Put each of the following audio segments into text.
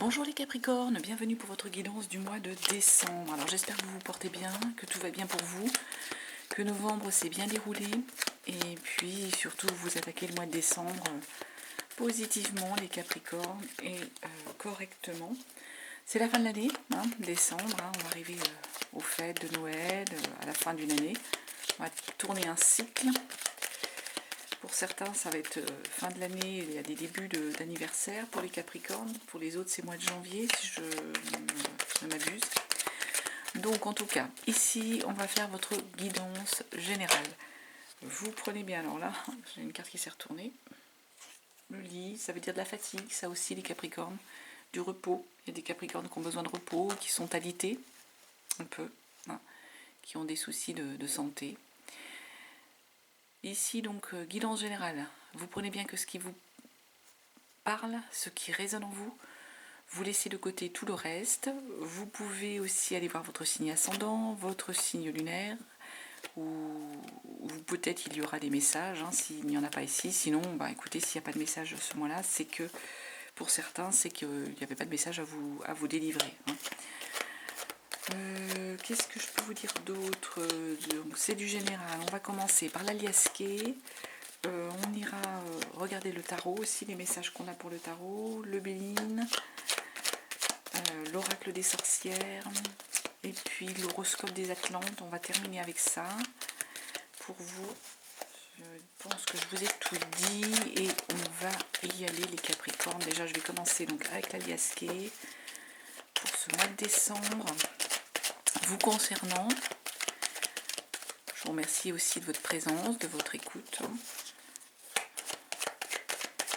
Bonjour les Capricornes, bienvenue pour votre guidance du mois de décembre. Alors j'espère que vous vous portez bien, que tout va bien pour vous, que novembre s'est bien déroulé et puis surtout vous attaquez le mois de décembre positivement les Capricornes et correctement. C'est la fin de l'année, décembre, on va arriver aux fêtes de Noël, à la fin d'une année. On va tourner un cycle. Pour certains, ça va être fin de l'année, il y a des débuts d'anniversaire pour les Capricornes. Pour les autres, c'est mois de janvier, si je ne m'abuse. Donc, en tout cas, ici, on va faire votre guidance générale. Vous prenez bien, alors là, j'ai une carte qui s'est retournée. Le lit, ça veut dire de la fatigue, ça aussi, les Capricornes. Du repos. Il y a des Capricornes qui ont besoin de repos, qui sont alités, un peu, qui ont des soucis de santé. Ici, donc, guidance générale. Vous prenez bien que ce qui vous parle, ce qui résonne en vous, vous laissez de côté tout le reste. Vous pouvez aussi aller voir votre signe ascendant, votre signe lunaire, ou peut-être il y aura des messages, s'il n'y en a pas ici. Sinon, écoutez, s'il n'y a pas de message ce mois-là, c'est que, pour certains, c'est qu'il n'y avait pas de message à vous délivrer. Qu'est-ce que je peux vous dire d'autre? C'est du général. On va commencer par l'aliasqué. On ira regarder le tarot aussi, les messages qu'on a pour le tarot, le Béline, l'oracle des sorcières, et puis l'horoscope des Atlantes. On va terminer avec ça. Pour vous, je pense que je vous ai tout dit et on va y aller les Capricornes. Déjà, je vais commencer donc avec l'aliasqué pour ce mois de décembre. Vous concernant, je vous remercie aussi de votre présence, de votre écoute.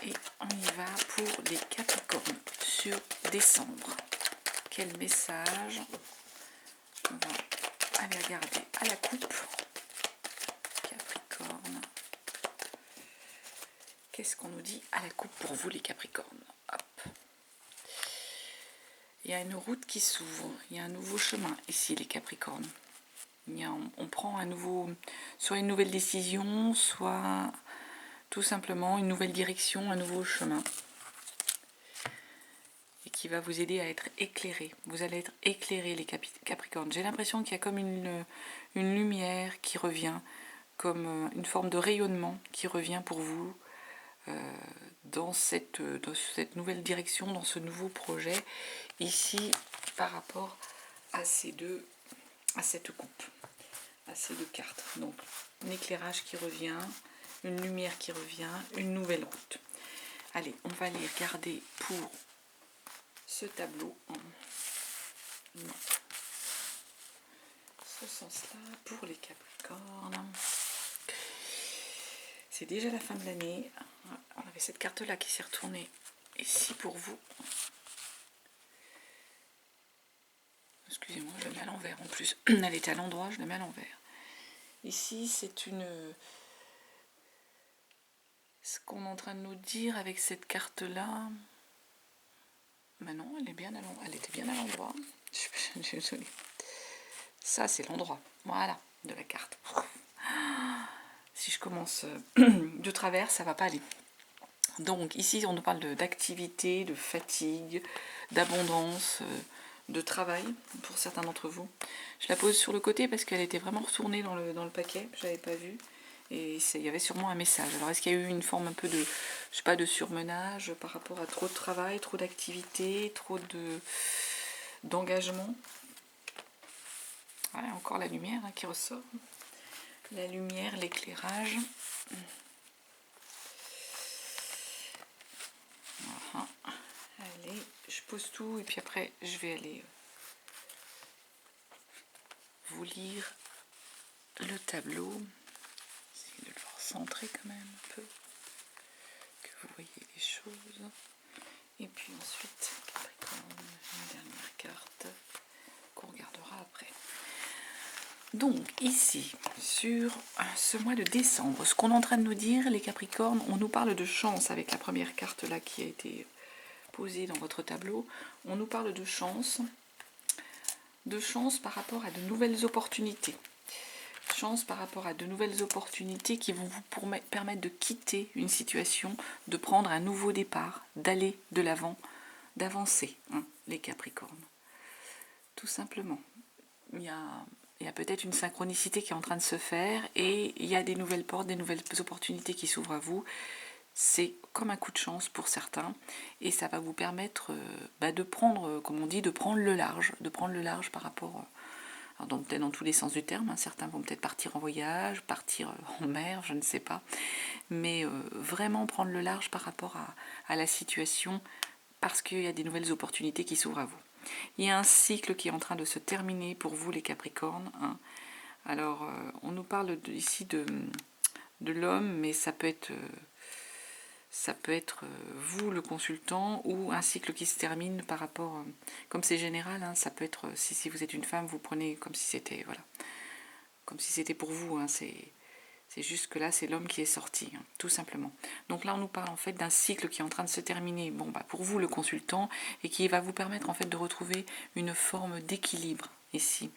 Et on y va pour les Capricornes sur décembre. Quel message? On va aller regarder à la coupe. Capricorne. Qu'est-ce qu'on nous dit à la coupe pour vous les Capricornes? Hop. Il y a une route qui s'ouvre, il y a un nouveau chemin ici les Capricornes. On prend soit une nouvelle décision, soit tout simplement une nouvelle direction, un nouveau chemin. Et qui va vous aider à être éclairé. Vous allez être éclairé les Capricornes. J'ai l'impression qu'il y a comme une lumière qui revient, comme une forme de rayonnement qui revient pour vous. Dans cette nouvelle direction, dans ce nouveau projet, ici, par rapport à cette coupe, à ces deux cartes. Donc, un éclairage qui revient, une lumière qui revient, une nouvelle route. Allez, on va aller regarder pour ce tableau non, ce sens-là, pour les Capricornes. C'est déjà la fin de l'année. On avait cette carte-là qui s'est retournée ici pour vous. Excusez-moi, je la mets à l'envers en plus. Elle était à l'endroit, je la mets à l'envers. Ici, c'est ce qu'on est en train de nous dire avec cette carte-là. Mais non, elle était bien à l'endroit. Je suis désolée. Ça, c'est l'endroit. Voilà, de la carte. Si je commence de travers, ça va pas aller. Donc ici, on nous parle d'activité, de fatigue, d'abondance, de travail pour certains d'entre vous. Je la pose sur le côté parce qu'elle était vraiment retournée dans le paquet, je l'avais pas vu. Et il y avait sûrement un message. Alors est-ce qu'il y a eu une forme un peu de, je sais pas, de surmenage par rapport à trop de travail, trop d'activité, trop d'engagement? Voilà, encore la lumière qui ressort. La lumière, l'éclairage. Voilà. Allez, je pose tout et puis après je vais aller vous lire le tableau. Essayez de le recentrer quand même un peu, que vous voyez les choses. Et puis ensuite, Capricorne, une dernière carte qu'on regardera après. Donc ici, sur ce mois de décembre, ce qu'on est en train de nous dire, les Capricornes, on nous parle de chance avec la première carte là qui a été posée dans votre tableau. On nous parle de chance par rapport à de nouvelles opportunités. Chance par rapport à de nouvelles opportunités qui vont vous permettre de quitter une situation, de prendre un nouveau départ, d'aller de l'avant, d'avancer, hein, les Capricornes. Tout simplement. Il y a peut-être une synchronicité qui est en train de se faire et il y a des nouvelles portes, des nouvelles opportunités qui s'ouvrent à vous. C'est comme un coup de chance pour certains et ça va vous permettre de prendre, comme on dit, de prendre le large par rapport, peut-être dans tous les sens du terme, hein. Certains vont peut-être partir en voyage, partir en mer, je ne sais pas, mais vraiment prendre le large par rapport à la situation parce qu'il y a des nouvelles opportunités qui s'ouvrent à vous. Il y a un cycle qui est en train de se terminer pour vous les Capricornes, hein. Alors on nous parle ici de l'homme, mais ça peut être vous le consultant ou un cycle qui se termine par rapport, comme c'est général, hein, ça peut être si vous êtes une femme, vous prenez comme si c'était comme si c'était pour vous, hein, c'est juste que là c'est l'homme qui est sorti, hein, tout simplement. Donc là on nous parle en fait d'un cycle qui est en train de se terminer, pour vous le consultant, et qui va vous permettre en fait de retrouver une forme d'équilibre ici.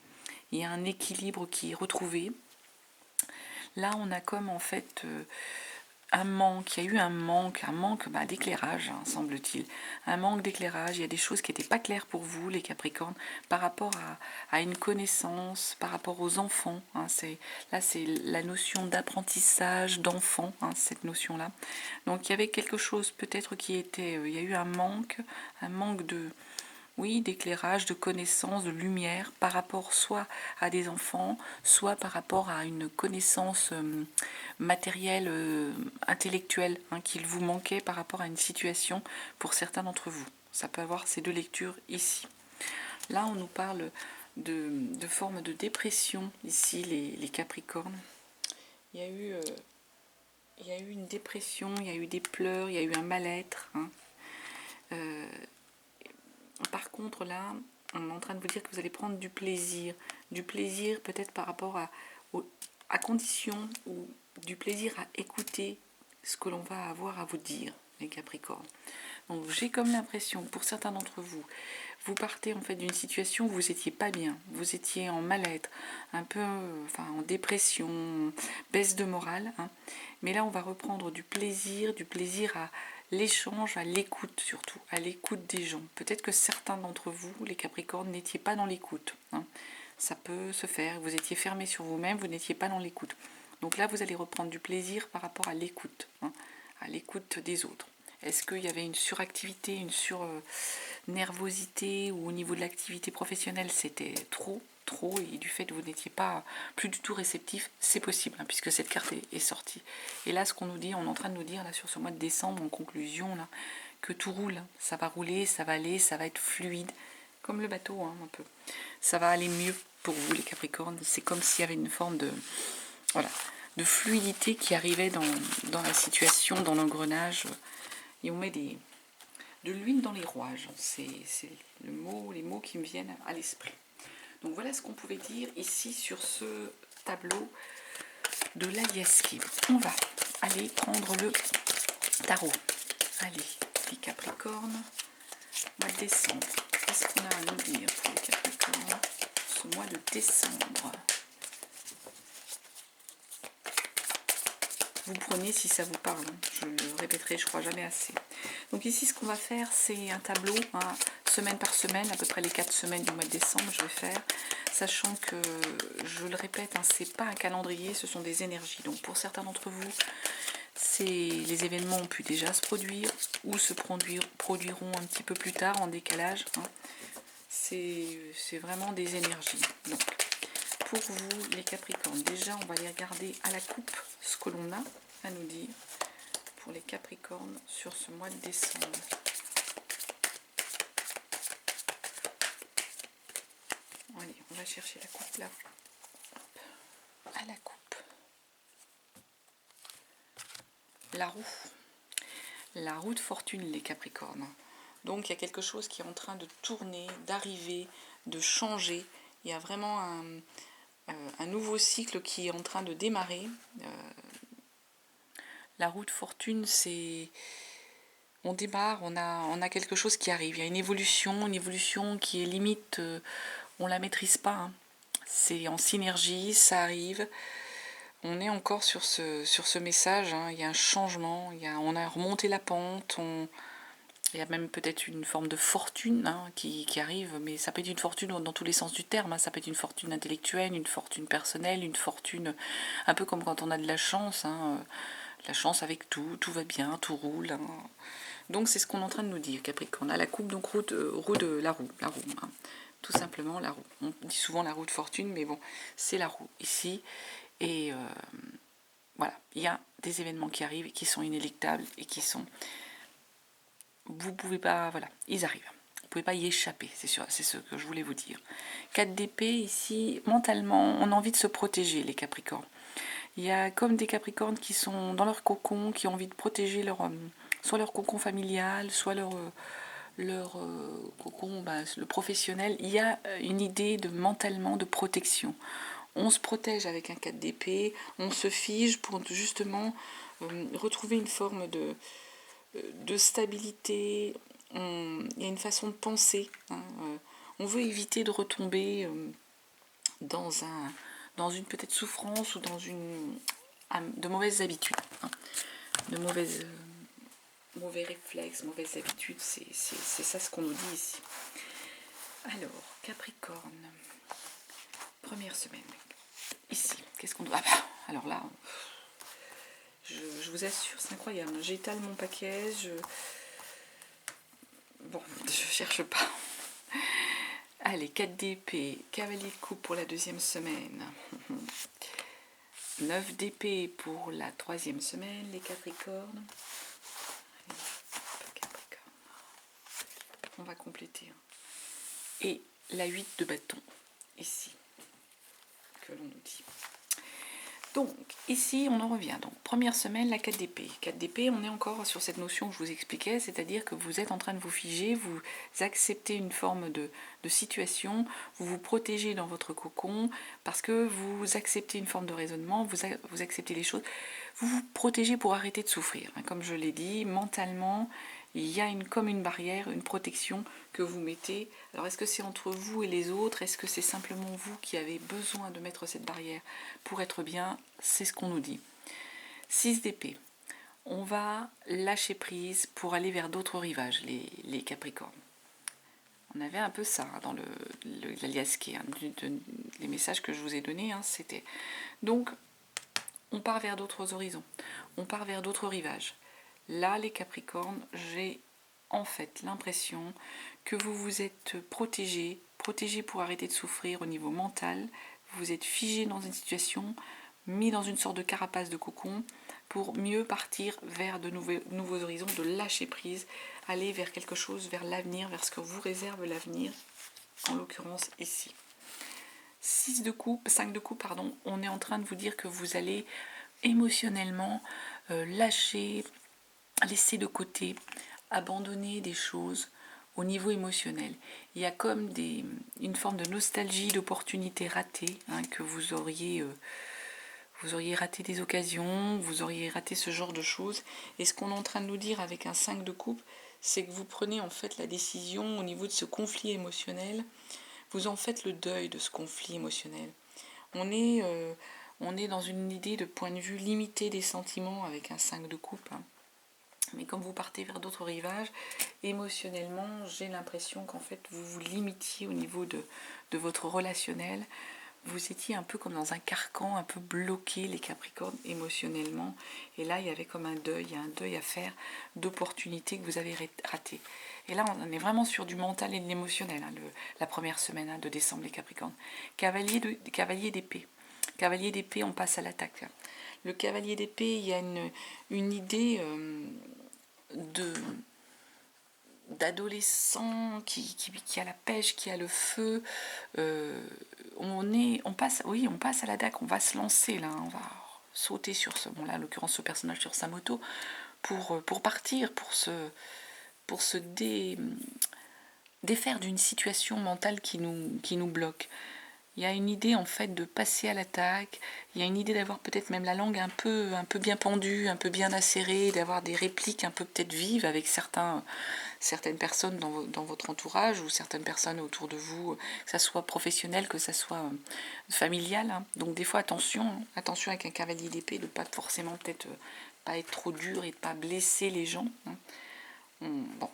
Il y a un équilibre qui est retrouvé. Là on a comme en fait un manque, il y a eu un manque d'éclairage, hein, semble-t-il. Un manque d'éclairage, il y a des choses qui n'étaient pas claires pour vous, les Capricornes, par rapport à une connaissance, par rapport aux enfants. Hein, c'est la notion d'apprentissage d'enfant, hein, cette notion-là. Donc il y avait quelque chose peut-être qui était... il y a eu un manque de... Oui, d'éclairage, de connaissance, de lumière par rapport soit à des enfants, soit par rapport à une connaissance matérielle, intellectuelle, hein, qu'il vous manquait par rapport à une situation pour certains d'entre vous. Ça peut avoir ces deux lectures ici. Là, on nous parle de formes de dépression, ici, les Capricornes. Il y a eu une dépression, il y a eu des pleurs, il y a eu un mal-être, hein. Par contre, là, on est en train de vous dire que vous allez prendre du plaisir peut-être par rapport à condition, ou du plaisir à écouter ce que l'on va avoir à vous dire, les Capricornes. Donc j'ai comme l'impression, pour certains d'entre vous, vous partez en fait d'une situation où vous étiez pas bien, vous étiez en mal-être, un peu en dépression, baisse de morale, hein. Mais là on va reprendre du plaisir à l'échange, à l'écoute surtout, à l'écoute des gens. Peut-être que certains d'entre vous, les Capricornes, n'étiez pas dans l'écoute, hein. Ça peut se faire, vous étiez fermé sur vous-même, vous n'étiez pas dans l'écoute. Donc là vous allez reprendre du plaisir par rapport à l'écoute, hein, à l'écoute des autres. Est-ce qu'il y avait une suractivité, une surnervosité, ou au niveau de l'activité professionnelle c'était trop, et du fait que vous n'étiez pas plus du tout réceptif, c'est possible, hein, puisque cette carte est sortie. Et là, ce qu'on nous dit, on est en train de nous dire là sur ce mois de décembre, en conclusion, là, que tout roule, hein. Ça va rouler, ça va aller, ça va être fluide, comme le bateau, hein, un peu. Ça va aller mieux pour vous, les Capricornes. C'est comme s'il y avait une forme de de fluidité qui arrivait dans la situation, dans l'engrenage. Et on met de l'huile dans les rouages. C'est les mots qui me viennent à l'esprit. Donc voilà ce qu'on pouvait dire ici sur ce tableau de l'Aliaski. On va aller prendre le tarot. Allez, les Capricornes, mois de décembre. Qu'est-ce qu'on a à nous dire pour les Capricornes ce mois de décembre? Vous prenez si ça vous parle, hein. Je le répéterai, je crois jamais assez. Donc ici, ce qu'on va faire, c'est un tableau, hein, semaine par semaine, à peu près les 4 semaines du mois de décembre, je vais faire, sachant que, je le répète, hein, c'est pas un calendrier, ce sont des énergies. Donc pour certains d'entre vous, les événements ont pu déjà se produire, ou se produiront un petit peu plus tard, en décalage, hein. C'est vraiment des énergies. Donc, pour vous, les Capricornes, déjà, on va aller regarder à la coupe ce que l'on a à nous dire pour les Capricornes sur ce mois de décembre. Allez, on va chercher la coupe là. À la coupe. La roue de fortune, les Capricornes. Donc il y a quelque chose qui est en train de tourner, d'arriver, de changer. Il y a vraiment un nouveau cycle qui est en train de démarrer. La roue de fortune, c'est... On démarre, on a quelque chose qui arrive. Il y a une évolution qui est limite, on ne la maîtrise pas, hein. C'est en synergie, ça arrive. On est encore sur ce message, hein. Il y a un changement, on a remonté la pente, Il y a même peut-être une forme de fortune hein, qui arrive, mais ça peut être une fortune dans tous les sens du terme. Hein. Ça peut être une fortune intellectuelle, une fortune personnelle, une fortune un peu comme quand on a de la chance. Hein. La chance avec tout va bien, tout roule. Hein. Donc c'est ce qu'on est en train de nous dire, Capricorne. À la coupe, donc la roue, hein. Tout simplement la roue. On dit souvent la roue de fortune, mais bon, c'est la roue ici. Et voilà, il y a des événements qui arrivent, qui sont inéluctables et qui sont... Vous pouvez pas... Voilà, ils arrivent. Vous pouvez pas y échapper, c'est sûr, c'est ce que je voulais vous dire. 4 d'épée, ici, mentalement, on a envie de se protéger, les Capricornes. Il y a comme des Capricornes qui sont dans leur cocon, qui ont envie de protéger soit leur cocon familial, soit leur cocon, le professionnel. Il y a une idée mentalement de protection. On se protège avec un 4 d'épée, on se fige pour justement retrouver une forme de stabilité. Il y a une façon de penser. Hein, on veut éviter de retomber dans une peut-être souffrance ou de mauvaises habitudes. Hein, de mauvais réflexes, mauvaises habitudes. C'est ça ce qu'on nous dit ici. Alors, Capricorne, première semaine. Ici, qu'est-ce qu'on doit... alors là, je vous assure, c'est incroyable. J'étale mon paquet, bon, je cherche pas. Allez, 4 d'épée, cavalier de coupe pour la deuxième semaine. 9 d'épée pour la troisième semaine, les Capricornes. On va compléter. Et la 8 de bâton, ici, que l'on nous dit. Donc, ici, on en revient. Donc, première semaine, la 4 d'épée. 4 d'épée, on est encore sur cette notion que je vous expliquais, c'est-à-dire que vous êtes en train de vous figer, vous acceptez une forme de situation, vous vous protégez dans votre cocon, parce que vous acceptez une forme de raisonnement, vous acceptez les choses, vous vous protégez pour arrêter de souffrir. Comme je l'ai dit, mentalement, il y a comme une barrière, une protection que vous mettez. Alors est-ce que c'est entre vous et les autres? Est-ce que c'est simplement vous qui avez besoin de mettre cette barrière pour être bien? C'est ce qu'on nous dit. 6 d'épée. On va lâcher prise pour aller vers d'autres rivages, les Capricornes. On avait un peu ça dans l'aliasqué, hein, les messages que je vous ai donnés, hein, c'était... Donc, on part vers d'autres horizons, on part vers d'autres rivages. Là, les Capricornes, j'ai en fait l'impression que vous vous êtes protégés pour arrêter de souffrir au niveau mental. Vous êtes figé dans une situation, mis dans une sorte de carapace de cocon pour mieux partir vers de nouveaux horizons, de lâcher prise, aller vers quelque chose, vers l'avenir, vers ce que vous réserve l'avenir, en l'occurrence ici. 5 de coupe, pardon, on est en train de vous dire que vous allez émotionnellement lâcher, laisser de côté, abandonner des choses au niveau émotionnel. Il y a comme une forme de nostalgie d'opportunités ratées, hein, que vous auriez raté des occasions, vous auriez raté ce genre de choses. Et ce qu'on est en train de nous dire avec un 5 de coupe, c'est que vous prenez en fait la décision au niveau de ce conflit émotionnel, vous en faites le deuil de ce conflit émotionnel. On est dans une idée de point de vue limité des sentiments avec un 5 de coupe. Hein. Mais comme vous partez vers d'autres rivages, émotionnellement, j'ai l'impression qu'en fait, vous vous limitiez au niveau de votre relationnel. Vous étiez un peu comme dans un carcan, un peu bloqué, les Capricornes, émotionnellement. Et là, il y avait comme un deuil, il y a un deuil à faire d'opportunités que vous avez ratées. Et là, on est vraiment sur du mental et de l'émotionnel, hein, la première semaine de décembre, les Capricornes. Cavalier d'épée. Cavalier d'épée, on passe à l'attaque. Le cavalier d'épée, il y a une idée d'adolescent qui a la pêche, qui a le feu. On passe à la DAC, on va se lancer là, on va sauter sur là, en l'occurrence ce personnage sur sa moto, pour partir, pour se défaire d'une situation mentale qui nous bloque. Il y a une idée en fait de passer à l'attaque, il y a une idée d'avoir peut-être même la langue un peu bien pendue, un peu bien acérée, d'avoir des répliques un peu peut-être vives avec certaines personnes dans votre entourage ou certaines personnes autour de vous, que ça soit professionnel, que ça soit familial. Hein. Donc des fois attention avec un cavalier d'épée, de pas forcément peut-être pas être trop dur et de pas blesser les gens. Hein. Bon.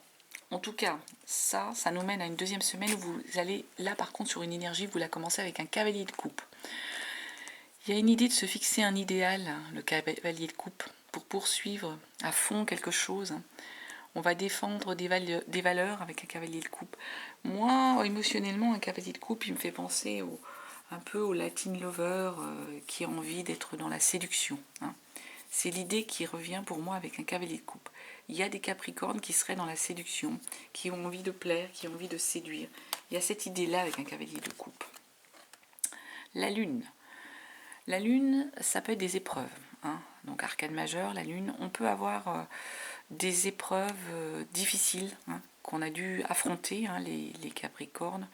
En tout cas, ça nous mène à une deuxième semaine où vous allez, là par contre sur une énergie, vous la commencez avec un cavalier de coupe. Il y a une idée de se fixer un idéal, le cavalier de coupe, pour poursuivre à fond quelque chose. On va défendre des valeurs avec un cavalier de coupe. Moi, émotionnellement, un cavalier de coupe, il me fait penser un peu au Latin lover qui a envie d'être dans la séduction. C'est l'idée qui revient pour moi avec un cavalier de coupe. Il y a des capricornes qui seraient dans la séduction, qui ont envie de plaire, qui ont envie de séduire. Il y a cette idée-là avec un cavalier de coupe. La lune. La lune, ça peut être des épreuves. Donc arcane majeur, la lune, on peut avoir des épreuves difficiles qu'on a dû affronter, les capricornes,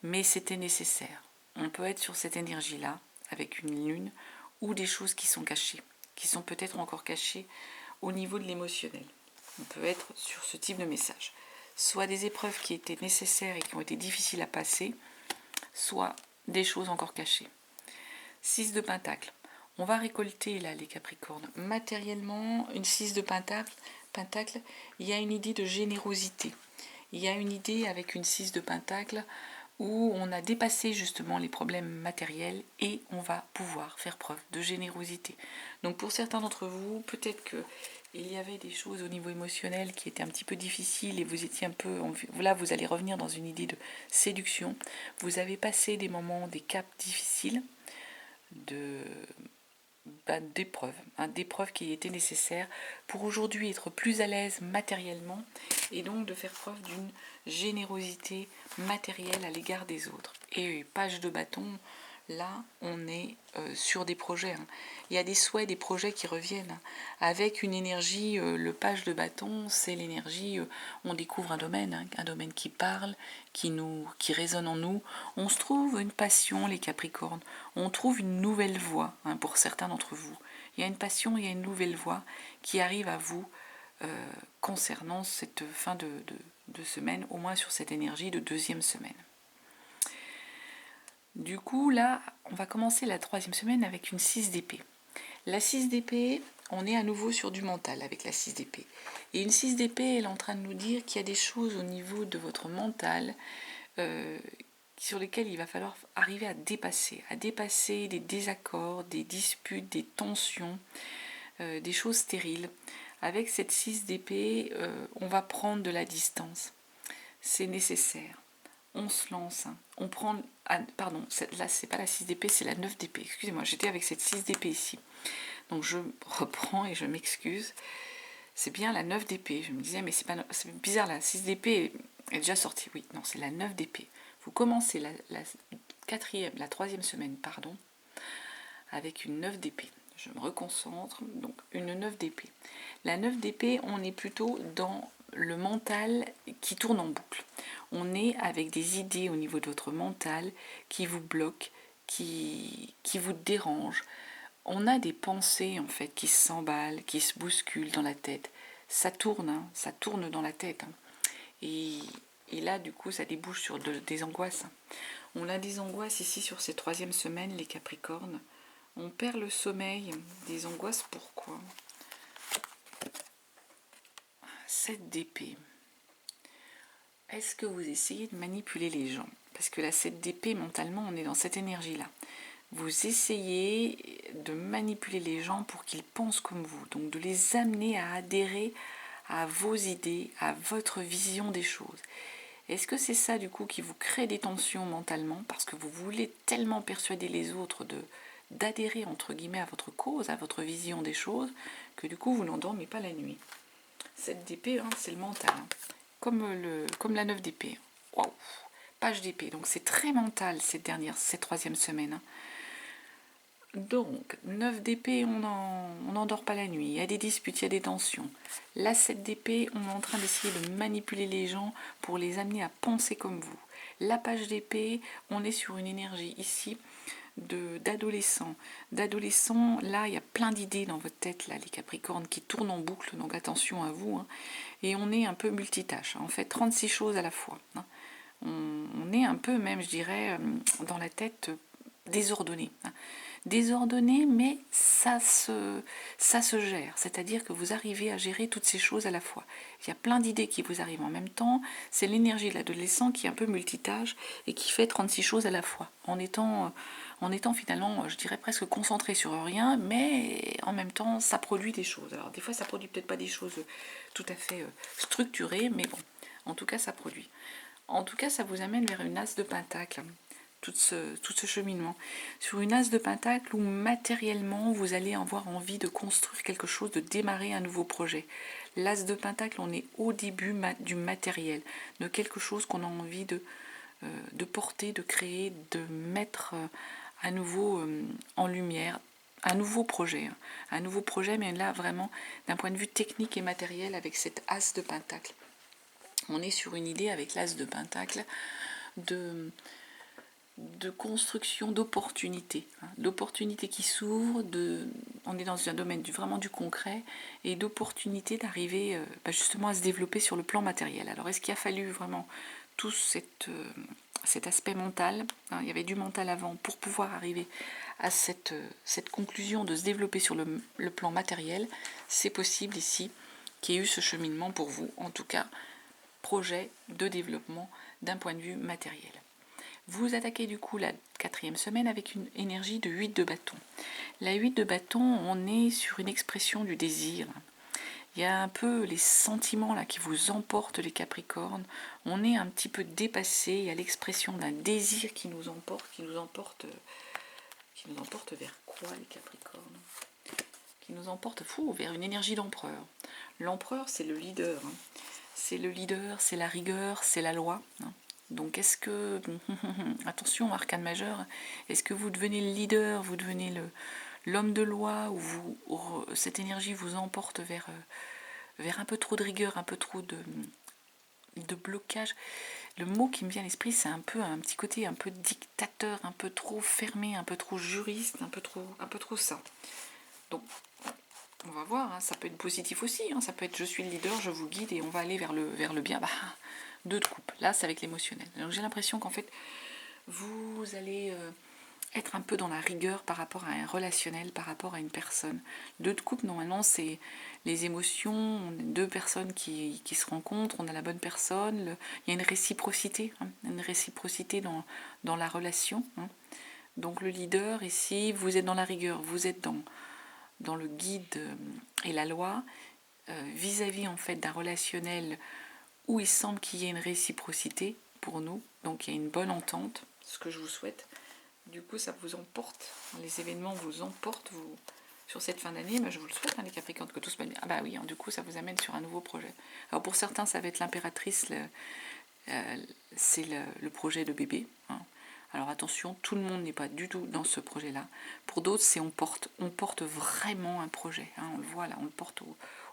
mais c'était nécessaire. On peut être sur cette énergie-là, avec une lune, ou des choses qui sont cachées, qui sont peut-être encore cachées au niveau de l'émotionnel. On peut être sur ce type de message. Soit des épreuves qui étaient nécessaires et qui ont été difficiles à passer, soit des choses encore cachées. 6 de Pentacle. On va récolter là les Capricornes. Matériellement, une 6 de Pentacle, il y a une idée de générosité. Il y a une idée avec une 6 de Pentacle où on a dépassé justement les problèmes matériels et on va pouvoir faire preuve de générosité. Donc pour certains d'entre vous, peut-être qu'il y avait des choses au niveau émotionnel qui étaient un petit peu difficiles et vous étiez un peu... Là, vous allez revenir dans une idée de séduction. Vous avez passé des moments, des caps difficiles, d'épreuves qui étaient nécessaires pour aujourd'hui être plus à l'aise matériellement et donc de faire preuve d'une générosité matérielle à l'égard des autres. Et page de bâton, là on est sur des projets. Il y a des souhaits, des projets qui reviennent avec une énergie. Le page de bâton, c'est l'énergie, on découvre un domaine qui parle, qui résonne en nous. On se trouve une passion, les Capricornes. On trouve une nouvelle voie pour certains d'entre vous. Il y a une passion, il y a une nouvelle voie qui arrive à vous concernant cette fin de semaine, au moins sur cette énergie de deuxième semaine. Du coup, là, on va commencer la troisième semaine avec une 6 d'épée. La 6 d'épée, on est à nouveau sur du mental avec la 6 d'épée. Et une 6 d'épée, elle est en train de nous dire qu'il y a des choses au niveau de votre mental sur lesquelles il va falloir arriver à dépasser des désaccords, des disputes, des tensions, des choses stériles. Avec cette 6 d'épée, on va prendre de la distance. C'est nécessaire. On se lance. On prend... pardon, là, c'est pas la 6 d'épée, c'est la 9 d'épée. Excusez-moi, j'étais avec cette 6 d'épée ici. Donc je reprends et je m'excuse. C'est bien la 9 d'épée. Je me disais, mais c'est bizarre, la 6 d'épée est déjà sortie. Oui, non, c'est la 9 d'épée. Vous commencez la troisième semaine, avec une 9 d'épée. Je me reconcentre, donc une 9 d'épée. La 9 d'épée, on est plutôt dans le mental qui tourne en boucle. On est avec des idées au niveau de votre mental qui vous bloquent, qui vous dérangent. On a des pensées en fait qui s'emballent, qui se bousculent dans la tête. Ça tourne dans la tête. Et là, du coup, ça débouche sur des angoisses. On a des angoisses ici sur ces troisième semaines, les Capricornes. On perd le sommeil, des angoisses, pourquoi ? 7 d'épée. Est-ce que vous essayez de manipuler les gens ? Parce que la 7 d'épée, mentalement, on est dans cette énergie-là. Vous essayez de manipuler les gens pour qu'ils pensent comme vous, donc de les amener à adhérer à vos idées, à votre vision des choses. Est-ce que c'est ça du coup qui vous crée des tensions mentalement parce que vous voulez tellement persuader les autres d'adhérer entre guillemets à votre cause, à votre vision des choses, que du coup vous n'endormez pas la nuit. Cette d'épée, c'est le mental, comme la 9 d'épée. Waouh, page d'épée, donc c'est très mental cette troisième semaine. Donc, 9 d'épée, on n'endort pas la nuit, il y a des disputes, il y a des tensions. La 7 d'épée, on est en train d'essayer de manipuler les gens pour les amener à penser comme vous. La page d'épée, on est sur une énergie ici d'adolescents. D'adolescents, là, il y a plein d'idées dans votre tête, là, les Capricornes, qui tournent en boucle, donc attention à vous. Et on est un peu multitâche, on fait 36 choses à la fois. On est un peu même, je dirais, dans la tête désordonnée. désordonné, mais ça se gère. C'est-à-dire que vous arrivez à gérer toutes ces choses à la fois. Il y a plein d'idées qui vous arrivent en même temps. C'est l'énergie de l'adolescent qui est un peu multitâche et qui fait 36 choses à la fois, en étant finalement, je dirais presque concentré sur rien, mais en même temps, ça produit des choses. Alors des fois, ça produit peut-être pas des choses tout à fait structurées, mais bon, en tout cas, ça produit. En tout cas, ça vous amène vers une as de pentacle, tout ce cheminement. Sur une as de pentacle où matériellement, vous allez avoir envie de construire quelque chose, de démarrer un nouveau projet. L'as de pentacle, on est au début du matériel, de quelque chose qu'on a envie de porter, de créer, de mettre à nouveau en lumière. Un nouveau projet, mais là vraiment d'un point de vue technique et matériel avec cette as de pentacle. On est sur une idée avec l'as de pentacle de construction d'opportunités, d'opportunités qui s'ouvrent, on est dans un domaine vraiment du concret et d'opportunités d'arriver justement à se développer sur le plan matériel. Alors est-ce qu'il a fallu vraiment tout cet aspect mental, il y avait du mental avant pour pouvoir arriver à cette conclusion de se développer sur le plan matériel? C'est possible ici qu'il y ait eu ce cheminement pour vous, en tout cas projet de développement d'un point de vue matériel. Vous attaquez du coup la 4e semaine avec une énergie de 8 de bâton. La 8 de bâton, on est sur une expression du désir. Il y a un peu les sentiments là qui vous emportent, les Capricornes. On est un petit peu dépassé. Il y a l'expression d'un désir qui nous emporte vers quoi, les Capricornes? Qui nous emporte vers une énergie d'empereur. L'empereur, c'est le leader. C'est le leader, c'est la rigueur, c'est la loi. Donc est-ce que, attention, arcane majeur, est-ce que vous devenez le leader, vous devenez l'homme de loi, ou cette énergie vous emporte vers un peu trop de rigueur, un peu trop de blocage? Le mot qui me vient à l'esprit, c'est un petit côté un peu dictateur, un peu trop fermé, un peu trop juriste, un peu trop ça. Donc, on va voir, ça peut être positif aussi, ça peut être je suis le leader, je vous guide et on va aller vers le bien. 2 de coupe, là c'est avec l'émotionnel. Donc j'ai l'impression qu'en fait, vous allez être un peu dans la rigueur par rapport à un relationnel, par rapport à une personne. 2 de coupe, normalement, c'est les émotions, on a 2 personnes qui se rencontrent, on a la bonne personne, il y a une réciprocité, dans la relation. Donc le leader, ici, vous êtes dans la rigueur, vous êtes dans le guide et la loi, vis-à-vis en fait d'un relationnel où il semble qu'il y ait une réciprocité pour nous, donc il y a une bonne entente, ce que je vous souhaite. Du coup, ça vous emporte, les événements vous emportent sur cette fin d'année, mais je vous le souhaite, les Capricornes, que tout se passe bien. Ah bah oui, du coup, ça vous amène sur un nouveau projet. Alors pour certains, ça va être l'impératrice, c'est le projet de bébé. Alors attention, tout le monde n'est pas du tout dans ce projet-là. Pour d'autres, on porte vraiment un projet. On le voit là, on le porte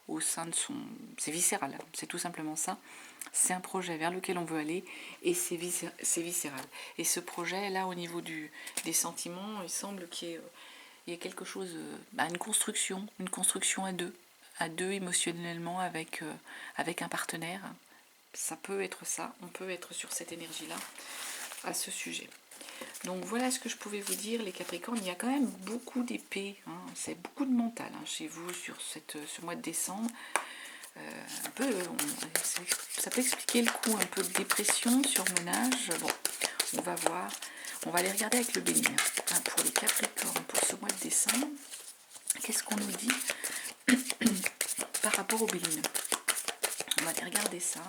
au sein de son... C'est viscéral, c'est tout simplement ça. C'est un projet vers lequel on veut aller et c'est viscéral. Et ce projet, là, au niveau des sentiments, il semble qu'il y ait quelque chose, une construction à deux émotionnellement avec un partenaire. Ça peut être ça, on peut être sur cette énergie-là à ce sujet. Donc voilà ce que je pouvais vous dire, les Capricornes. Il y a quand même beaucoup d'épées, c'est beaucoup de mental chez vous sur ce mois de décembre. Ça peut expliquer le coup un peu de dépression, surmenage. Bon, on va voir. On va aller regarder avec le bélier. Pour les Capricornes, pour ce mois de décembre, qu'est-ce qu'on nous dit par rapport au bélier? On va aller regarder ça.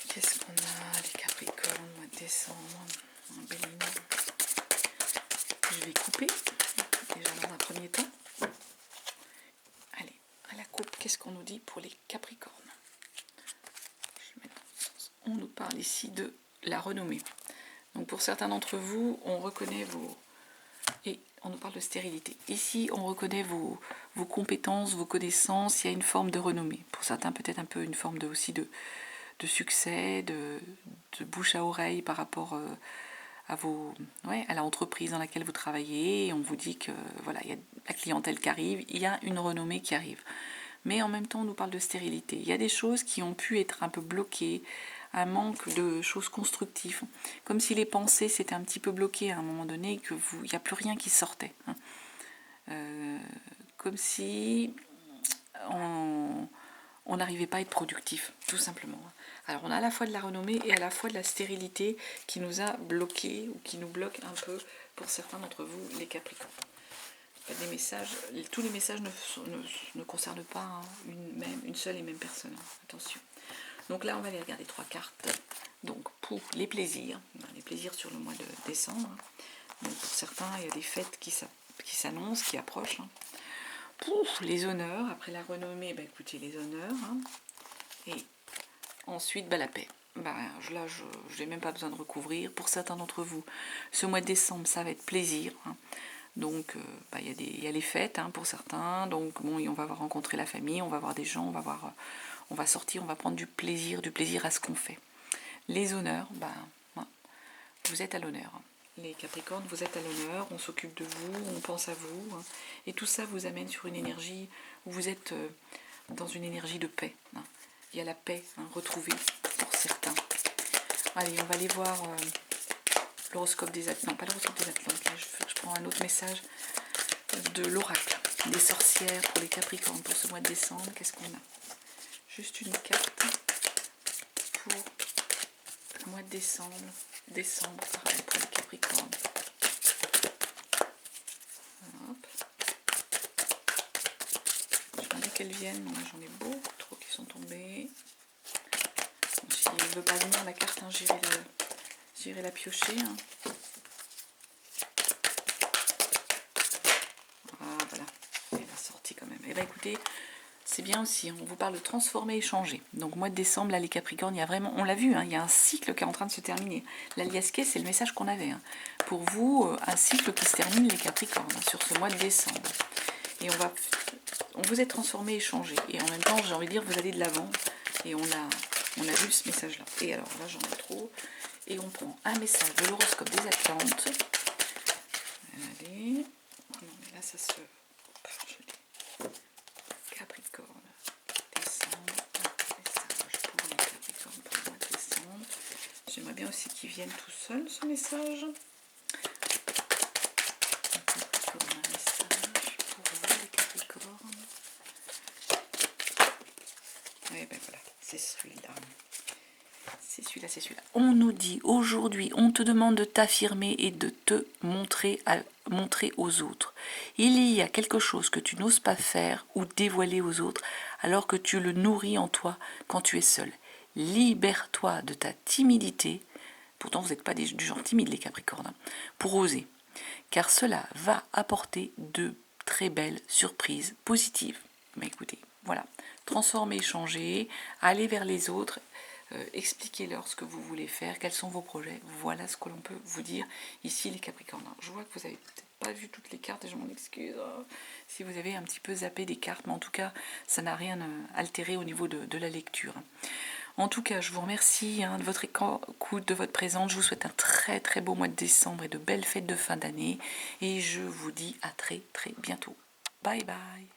Qu'est-ce qu'on a, les Capricornes, mois de décembre? Je vais couper déjà dans un premier temps. Allez, à la coupe, qu'est-ce qu'on nous dit pour les Capricornes? On nous parle ici de la renommée. Donc pour certains d'entre vous, on reconnaît et on nous parle de stérilité. Ici, on reconnaît vos compétences, vos connaissances, il y a une forme de renommée. Pour certains, peut-être un peu une forme aussi de succès, de bouche à oreille par rapport à l'entreprise dans laquelle vous travaillez. Et on vous dit que voilà, il y a la clientèle qui arrive, il y a une renommée qui arrive. Mais en même temps, on nous parle de stérilité. Il y a des choses qui ont pu être un peu bloquées, un manque de choses constructives. Comme si les pensées s'étaient un petit peu bloquées à un moment donné, qu'il n'y a plus rien qui sortait. Hein. Comme si on n'arrivait pas à être productif, tout simplement. Alors on a à la fois de la renommée et à la fois de la stérilité qui nous a bloqués ou qui nous bloque un peu pour certains d'entre vous, les Capricornes. Des messages, tous les messages ne concernent pas une seule et même personne. Attention. Donc là, on va aller regarder 3 cartes. Donc pour les plaisirs sur le mois de décembre. Donc pour certains, il y a des fêtes qui s'annoncent, qui approchent. Pour les honneurs, après la renommée, écoutez, les honneurs. Et ensuite, la paix. Là, je n'ai même pas besoin de recouvrir. Pour certains d'entre vous, ce mois de décembre, ça va être plaisir. Donc, il y a les fêtes pour certains. Donc, bon, on va rencontrer la famille, on va voir des gens, on va sortir, on va prendre du plaisir à ce qu'on fait. Les honneurs, vous êtes à l'honneur. Les Capricornes, vous êtes à l'honneur, on s'occupe de vous, on pense à vous. Et tout ça vous amène sur une énergie où vous êtes dans une énergie de paix. Il y a la paix retrouvée pour certains. Allez, on va aller voir l'horoscope des Atlantes. Non, pas l'horoscope des Atlantes. Là, je prends un autre message de l'oracle des sorcières pour les Capricornes pour ce mois de décembre. Qu'est-ce qu'on a? Juste une carte pour le mois de décembre. Pareil, pour les Capricornes. Hop. J'aimerais qu'elles viennent. J'en ai beaucoup trop qui sont tombées. Si elle ne veut pas venir la carte, j'irai la piocher. Ah voilà, elle a sorti quand même. Et écoutez, c'est bien aussi, on vous parle de transformer et changer. Donc mois de décembre, là les Capricornes, il y a vraiment, on l'a vu, il y a un cycle qui est en train de se terminer. L'aliasqué, c'est le message qu'on avait. Pour vous, un cycle qui se termine les Capricornes sur ce mois de décembre. Et on vous est transformé et changé. Et en même temps, j'ai envie de dire, vous allez de l'avant. Et on a vu ce message-là. Et alors là, j'en ai trop. Et on prend un message de l'horoscope des Atlantes. Allez. Non, mais là, ça se... Capricorne. Décembre. Message pour les Capricornes pour le mois de décembre. J'aimerais bien aussi qu'il vienne tout seul, ce message. Un message pour vous, les Capricornes. Et voilà, c'est celui-là. C'est celui-là. On nous dit aujourd'hui, on te demande de t'affirmer et de te montrer aux autres. Il y a quelque chose que tu n'oses pas faire ou dévoiler aux autres alors que tu le nourris en toi quand tu es seul. Libère-toi de ta timidité. Pourtant, vous n'êtes pas du genre timide, les Capricornes, pour oser. Car cela va apporter de très belles surprises positives. Mais écoutez, voilà. Transformer, changer, aller vers les autres. Expliquez-leur ce que vous voulez faire, quels sont vos projets. Voilà ce que l'on peut vous dire ici, les Capricornes. Je vois que vous n'avez peut-être pas vu toutes les cartes et je m'en excuse si vous avez un petit peu zappé des cartes, mais en tout cas, ça n'a rien altéré au niveau de la lecture. En tout cas, je vous remercie de votre écoute, de votre présence. Je vous souhaite un très très beau mois de décembre et de belles fêtes de fin d'année. Et je vous dis à très très bientôt. Bye bye.